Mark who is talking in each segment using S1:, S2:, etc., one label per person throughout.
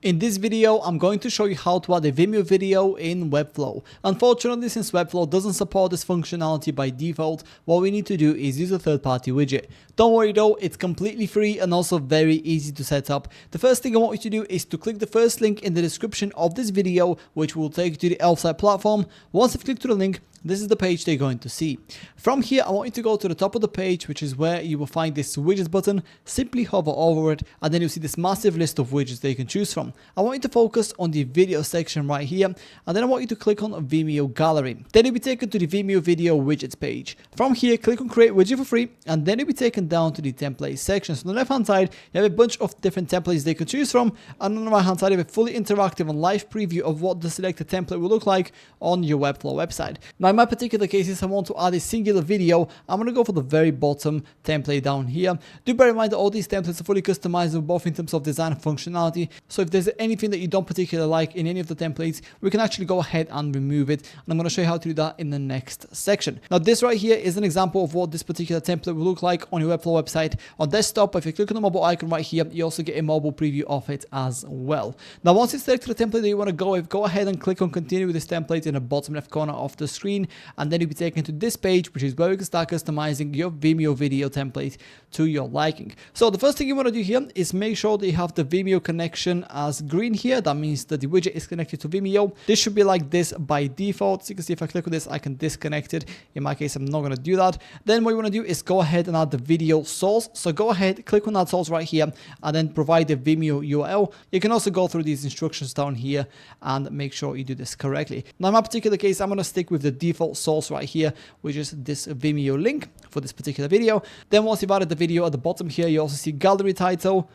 S1: In this video, I'm going to show you how to add a Vimeo video in Webflow. Unfortunately, since Webflow doesn't support this functionality by default, what we need to do is use a third-party widget. Don't worry though, it's completely free and also very easy to set up. The first thing I want you to do is to click the first link in the description of this video, which will take you to the Elfsight platform. Once you've clicked to the link, this is the page they're going to see. From here, I want you to go to the top of the page, which is where you will find this widgets button. Simply hover over it, and then you'll see this massive list of widgets that you can choose from. I want you to focus on the video section right here, and then I want you to click on Vimeo Gallery. Then you'll be taken to the Vimeo Video Widgets page. From here, click on Create Widget for free, and then you'll be taken down to the template section. So on the left-hand side, you have a bunch of different templates they can choose from, and on the right-hand side, you have a fully interactive and live preview of what the selected template will look like on your Webflow website. Now, in my particular case, if I want to add a singular video, I'm going to go for the very bottom template down here. Do bear in mind that all these templates are fully customizable, both in terms of design and functionality. So if there's anything that you don't particularly like in any of the templates, we can actually go ahead and remove it. And I'm going to show you how to do that in the next section. Now, this right here is an example of what this particular template will look like on your Webflow website. On desktop, if you click on the mobile icon right here, you also get a mobile preview of it as well. Now, once you select the template that you want to go with, go ahead and click on continue with this template in the bottom left corner of the screen. And then you'll be taken to this page, which is where you can start customizing your Vimeo video template to your liking. So the first thing you want to do here is make sure that you have the Vimeo connection as green here. That means that the widget is connected to Vimeo. This should be like this by default. So you can see if I click on this, I can disconnect it. In my case, I'm not going to do that. Then what you want to do is go ahead and add the video source. So go ahead, click on that source right here, and then provide the Vimeo URL. You can also go through these instructions down here and make sure you do this correctly. Now, in my particular case, I'm going to stick with the default source right here, which is this Vimeo link for this particular video. Then once you've added the video, at the bottom here, you also see gallery title,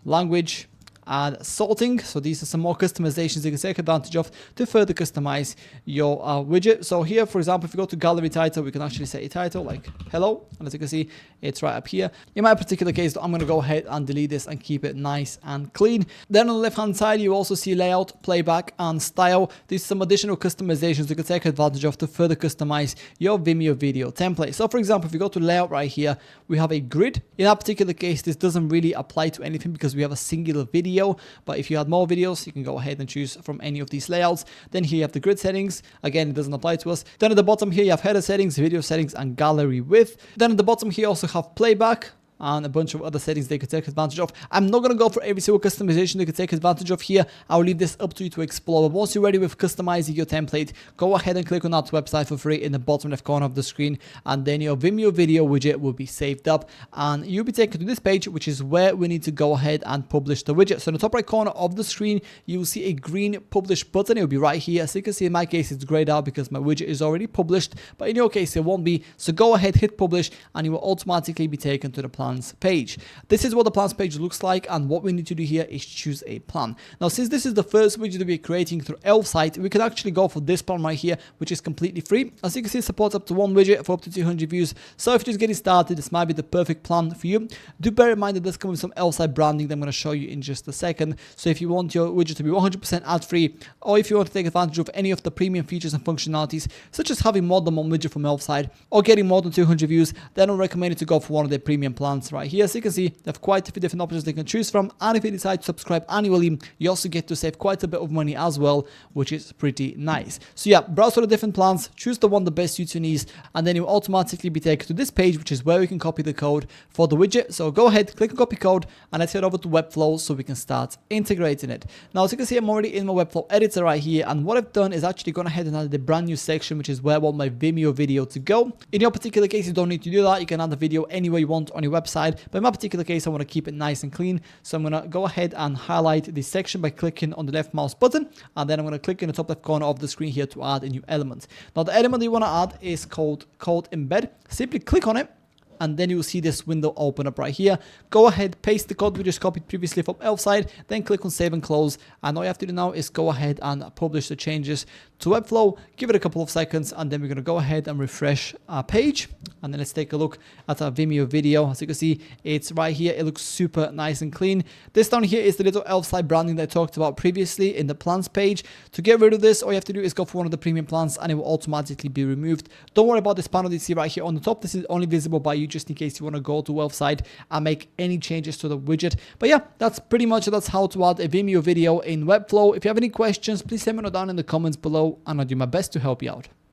S1: language, and sorting. So these are some more customizations you can take advantage of to further customize your widget. So here, for example, if you go to gallery title, we can actually set a title like hello, and as you can see, it's right up here. In my particular case, I'm going to go ahead and delete this and keep it nice and clean. Then on the left hand side, you also see layout, playback, and style. These are some additional customizations you can take advantage of to further customize your Vimeo video template. So for example, if you go to layout right here, we have a grid. In our particular case, this doesn't really apply to anything because we have a singular video. But if you had more videos, you can go ahead and choose from any of these layouts. Then here you have the grid settings. Again, it doesn't apply to us. Then at the bottom here, you have header settings, video settings, and gallery width. Then at the bottom here, you also have playback and a bunch of other settings they could take advantage of. I'm not going to go for every single customization they could take advantage of here. I'll leave this up to you to explore. But once you're ready with customizing your template, go ahead and click on that website for free in the bottom left corner of the screen, and then your Vimeo video widget will be saved up, and you'll be taken to this page, which is where we need to go ahead and publish the widget. So in the top right corner of the screen, you'll see a green publish button. It will be right here. As you can see, in my case, it's grayed out because my widget is already published, but in your case, it won't be. So go ahead, hit publish, and you will automatically be taken to the plans page. This is what the plans page looks like, and what we need to do here is choose a plan. Now, since this is the first widget that we're creating through Elfsight, we can actually go for this plan right here, which is completely free. As you can see, it supports up to one widget for up to 200 views. So if you're just getting started, this might be the perfect plan for you. Do bear in mind that this comes with some Elfsight branding that I'm going to show you in just a second. So if you want your widget to be 100% ad-free, or if you want to take advantage of any of the premium features and functionalities, such as having more than one widget from Elfsight, or getting more than 200 views, then I'll recommend you to go for one of their premium plans right here. So you can see they have quite a few different options they can choose from, and if you decide to subscribe annually, you also get to save quite a bit of money as well, which is pretty nice. So yeah, browse for the different plans, choose the one that best suits your needs, and then you'll automatically be taken to this page, which is where we can copy the code for the widget. So go ahead, click on copy code, and let's head over to Webflow so we can start integrating it. Now, as you can see, I'm already in my Webflow editor right here, and what I've done is actually gone ahead and added a brand new section, which is where I want my Vimeo video to go. In your particular case, you don't need to do that. You can add the video anywhere you want on your website, but in my particular case, I want to keep it nice and clean. So I'm going to go ahead and highlight this section by clicking on the left mouse button, and then I'm going to click in the top left corner of the screen here to add a new element. Now, the element you want to add is called code embed. Simply click on it, and then you will see this window open up right here. Go ahead, paste the code we just copied previously from Elfsight, then click on save and close, and all you have to do now is go ahead and publish the changes to Webflow. Give it a couple of seconds, and then we're going to go ahead and refresh our page, and then let's take a look at our Vimeo video. As you can see, it's right here. It looks super nice and clean. This down here is the little Elfsight branding that I talked about previously in the plans page. To get rid of this, all you have to do is go for one of the premium plans, and it will automatically be removed. Don't worry about this panel you see right here on the top. This is only visible by you you just in case you want to go to website and make any changes to the widget. But yeah, that's how to add a Vimeo video in Webflow. If you have any questions, please let me know down in the comments below, and I'll do my best to help you out.